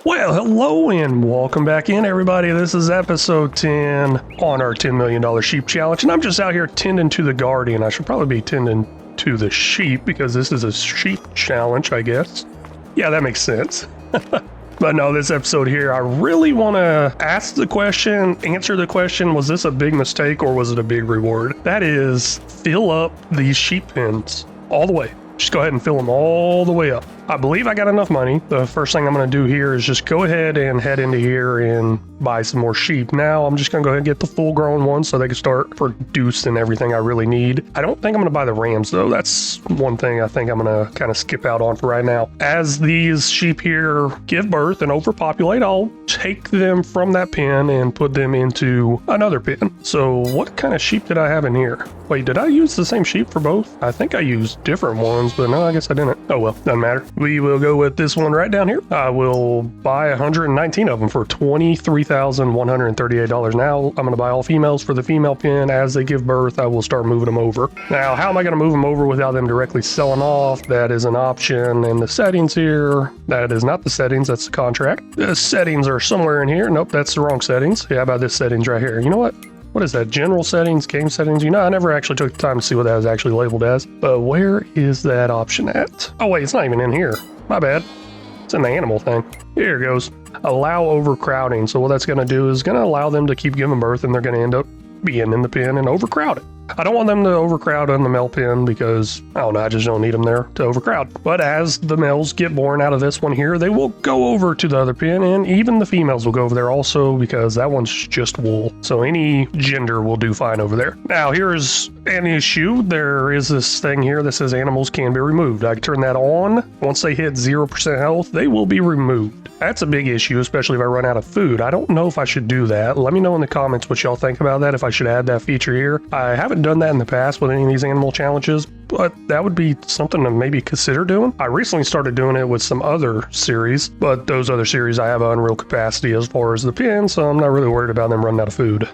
Well, hello and welcome back in, everybody. This is episode 10 on our $10 million sheep challenge, and I'm just out here tending to the guardian. I should probably be tending to the sheep because this is a sheep challenge, I guess. Yeah, that makes sense. But no, this episode here, I really want to ask the question, answer the question, was this a big mistake or was it a big reward? That is, fill up these sheep pens all the way. Just go ahead and fill them all the way up. I believe I got enough money. The first thing I'm going to do here is just go ahead and head into here and buy some more sheep. Now I'm just going to go ahead and get the full grown ones so they can start producing everything I really need. I don't think I'm going to buy the rams though. That's one thing I think I'm going to kind of skip out on for right now. As these sheep here give birth and overpopulate, I'll take them from that pen and put them into another pen. So what kind of sheep did I have in here? Wait, did I use the same sheep for both? I think I used different ones, but no, I guess I didn't. Oh well, doesn't matter. We will go with this one right down here. I will buy 119 of them for $23,138. Now I'm going to buy all females for the female pen. As they give birth, I will start moving them over. Now, how am I going to move them over without them directly selling off? That is an option in the settings here. That is not the settings, that's the contract. The settings are somewhere in here. Nope, that's the wrong settings. Yeah, how about this settings right here? You know what? What is that? General settings, game settings? You know, I never actually took the time to see what that was actually labeled as. But where is that option at? Oh wait, it's not even in here. My bad. It's in the animal thing. Here it goes. Allow overcrowding. So what that's going to do is going to allow them to keep giving birth, and they're going to end up being in the pen and overcrowded. I don't want them to overcrowd on the male pen because, I don't know, I just don't need them there to overcrowd. But as the males get born out of this one here, they will go over to the other pen, and even the females will go over there also because that one's just wool. So any gender will do fine over there. Now, here's an issue. There is this thing here that says animals can be removed. I turn that on. Once they hit 0% health, they will be removed. That's a big issue, especially if I run out of food. I don't know if I should do that. Let me know in the comments what y'all think about that, if I should add that feature here. I haven't done that in the past with any of these animal challenges, but that would be something to maybe consider doing. I recently started doing it with some other series, but those other series I have unreal capacity as far as the pen, so I'm not really worried about them running out of food.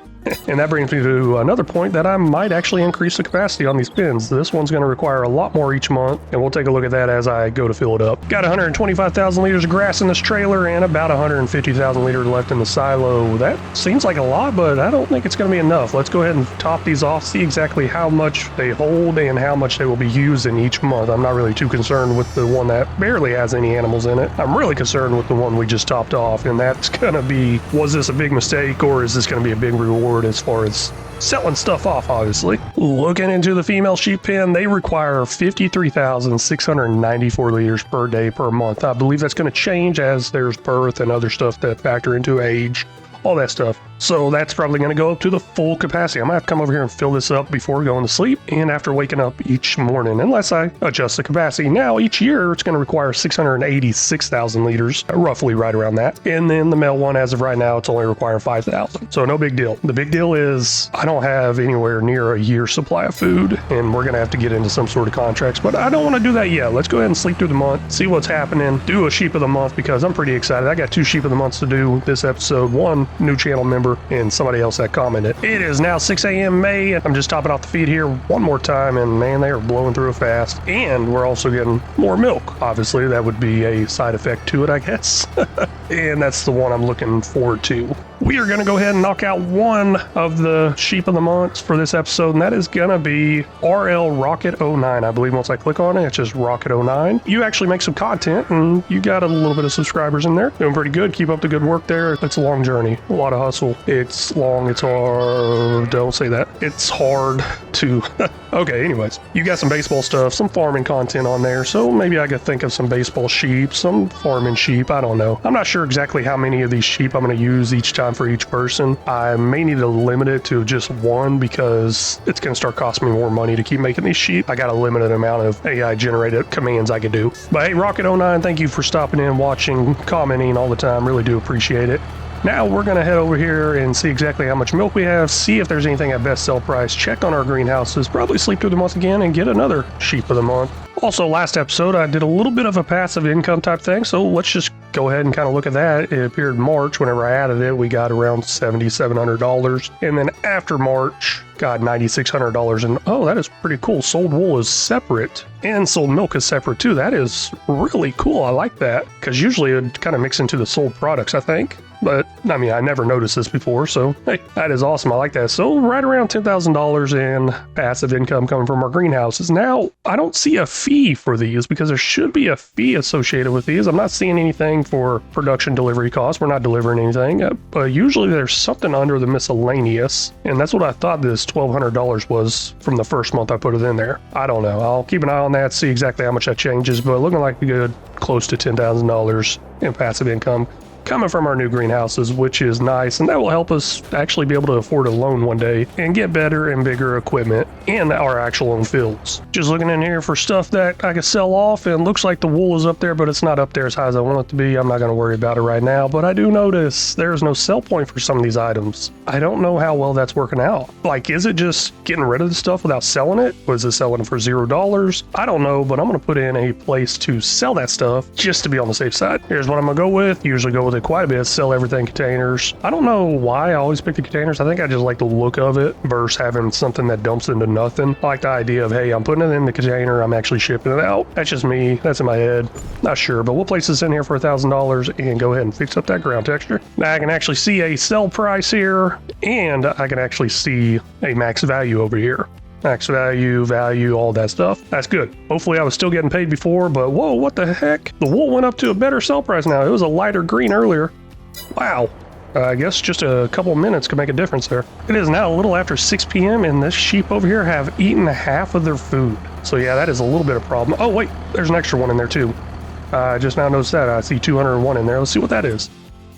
And that brings me to another point that I might actually increase the capacity on these pens. This one's going to require a lot more each month, and we'll take a look at that as I go to fill it up. Got 125,000 liters of grass in this trailer and about 150,000 liters left in the silo. That seems like a lot, but I don't think it's going to be enough. Let's go ahead and top these off, see exactly how much they hold and how much they will be used in each month. I'm not really too concerned with the one that barely has any animals in it. I'm really concerned with the one we just topped off, and that's going to be, was this a big mistake or is this going to be a big reward as far as selling stuff off, obviously. Looking into the female sheep pen, they require 53,694 liters per day per month. I believe that's going to change as there's birth and other stuff that factor into age, all that stuff. So that's probably going to go up to the full capacity. I'm going to have to come over here and fill this up before going to sleep and after waking up each morning, unless I adjust the capacity. Now, each year, it's going to require 686,000 liters, roughly right around that. And then the male one, as of right now, it's only requiring 5,000. So no big deal. The big deal is I don't have anywhere near a year's supply of food, and we're going to have to get into some sort of contracts, but I don't want to do that yet. Let's go ahead and sleep through the month, see what's happening, do a sheep of the month because I'm pretty excited. I got 2 sheep of the months to do this episode. One new channel member and somebody else that commented. It is now 6 a.m. May. I'm just topping off the feed here one more time, and man, they are blowing through it fast. And we're also getting more milk. Obviously, that would be a side effect to it, I guess. And that's the one I'm looking forward to. We are going to go ahead and knock out one of the sheep of the months for this episode, and that is going to be RL Rocket 09. I believe once I click on it, it's just Rocket 09. You actually make some content, and you got a little bit of subscribers in there. Doing pretty good. Keep up the good work there. It's a long journey, a lot of hustle. It's long, it's hard. Don't say that. It's hard to... Okay, anyways. You got some baseball stuff, some farming content on there, so maybe I could think of some baseball sheep, some farming sheep. I don't know. I'm not sure exactly how many of these sheep I'm going to use each time for each person. I may need to limit it to just one because it's going to start costing me more money to keep making these sheep. I got a limited amount of AI generated commands I could do. But hey, Rocket09, thank you for stopping in, watching, commenting all the time. Really do appreciate it. Now we're going to head over here and see exactly how much milk we have, see if there's anything at best sell price, check on our greenhouses, probably sleep through the month again and get another sheep of the month. Also, last episode I did a little bit of a passive income type thing, so let's just go ahead and kind of look at that. It appeared in March. Whenever I added it, we got around $7,700. And then after March, got $9,600 in. Oh, that is pretty cool. Sold wool is separate and sold milk is separate too. That is really cool. I like that because usually it kind of mix into the sold products, I think. But I mean, I never noticed this before, so hey, that is awesome. I like that. So right around $10,000 in passive income coming from our greenhouses. Now, I don't see a fee for these because there should be a fee associated with these. I'm not seeing anything for production delivery costs. We're not delivering anything, but usually there's something under the miscellaneous, and that's what I thought this $1,200 was from the first month I put it in there. I don't know. I'll keep an eye on that, see exactly how much that changes, but looking like a good close to $10,000 in passive income coming from our new greenhouses, which is nice, and that will help us actually be able to afford a loan one day and get better and bigger equipment in our actual own fields. Just looking in here for stuff that I can sell off, and looks like the wool is up there, but it's not up there as high as I want it to be. I'm not going to worry about it right now, but I do notice there's no sell point for some of these items. I don't know how well that's working out. Like, is it just getting rid of the stuff without selling it? Was it selling for $0? I don't know, but I'm going to put in a place to sell that stuff just to be on the safe side. Here's what I'm going to go with. Usually go with it quite a bit, sell everything containers. I don't know why I always pick the containers. I think I just like the look of it versus having something that dumps into nothing. I like the idea of, hey, I'm putting it in the container, I'm actually shipping it out. That's just me. That's in my head. Not sure, but we'll place this in here for $1,000 and go ahead and fix up that ground texture. Now I can actually see a sell price here, and I can actually see a max value over here. Max value, all that stuff. That's good. Hopefully I was still getting paid before, but whoa, what the heck? The wool went up to a better sell price now. It was a lighter green earlier. Wow. I guess just a couple of minutes could make a difference there. It is now a little after 6 p.m. and this sheep over here have eaten half of their food. So yeah, that is a little bit of a problem. Oh wait, there's an extra one in there too. I just now noticed that. I see 201 in there. Let's see what that is.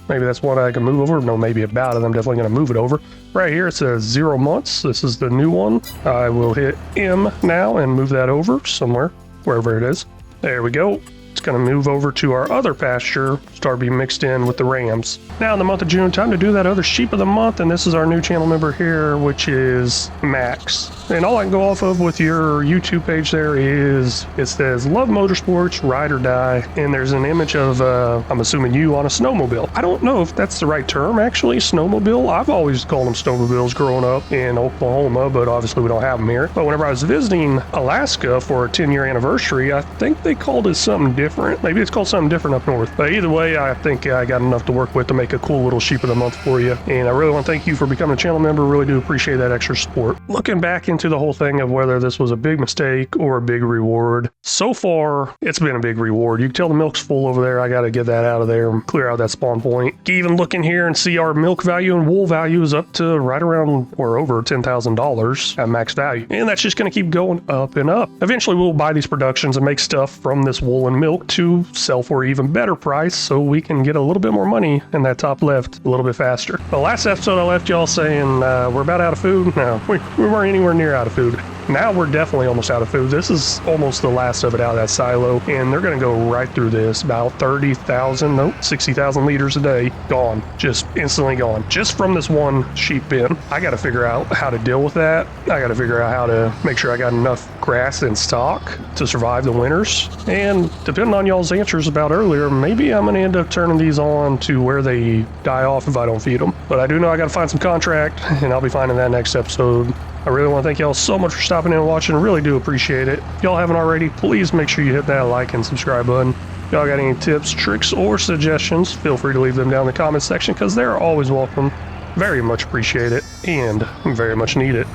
Maybe that's one I can move over. No, maybe about it. I'm definitely going to move it over. Right here it says 0 months. This is the new one. I will hit M now and move that over somewhere, wherever it is. There we go. It's going to move over to our other pasture, start being mixed in with the rams. Now in the month of June, time to do that other sheep of the month, and this is our new channel member here, which is Max. And all I can go off of with your YouTube page there is, it says, love motorsports, ride or die, and there's an image of, I'm assuming you on a snowmobile. I don't know if that's the right term, actually, snowmobile. I've always called them snowmobiles growing up in Oklahoma, but obviously we don't have them here. But whenever I was visiting Alaska for a 10-year anniversary, I think they called it something different. Maybe it's called something different up north. But either way, I think I got enough to work with to make a cool little sheep of the month for you. And I really want to thank you for becoming a channel member. Really do appreciate that extra support. Looking back into the whole thing of whether this was a big mistake or a big reward, so far it's been a big reward. You can tell the milk's full over there. I got to get that out of there and clear out that spawn point. You can even look in here and see our milk value and wool value is up to right around or over $10,000 at max value. And that's just going to keep going up and up. Eventually we'll buy these productions and make stuff from this wool and milk to sell for an even better price so we can get a little bit more money in that top left a little bit faster. The last episode I left y'all saying we're about out of food. No, we weren't anywhere near out of food. Now we're definitely almost out of food. This is almost the last of it out of that silo, and they're going to go right through this. About 60,000 liters a day gone, just instantly gone, just from this one sheep bin. I got to figure out how to deal with that. I got to figure out how to make sure I got enough grass in stock to survive the winters. And depending on y'all's answers about earlier, maybe I'm going to end up turning these on to where they die off if I don't feed them. But I do know I got to find some contract, and I'll be finding that next episode. I really want to thank y'all so much for stopping in and watching. Really do appreciate it. If y'all haven't already, please make sure you hit that like and subscribe button. If y'all got any tips, tricks, or suggestions, feel free to leave them down in the comment section because they're always welcome. Very much appreciate it and very much need it.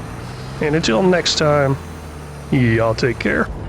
And until next time, y'all take care.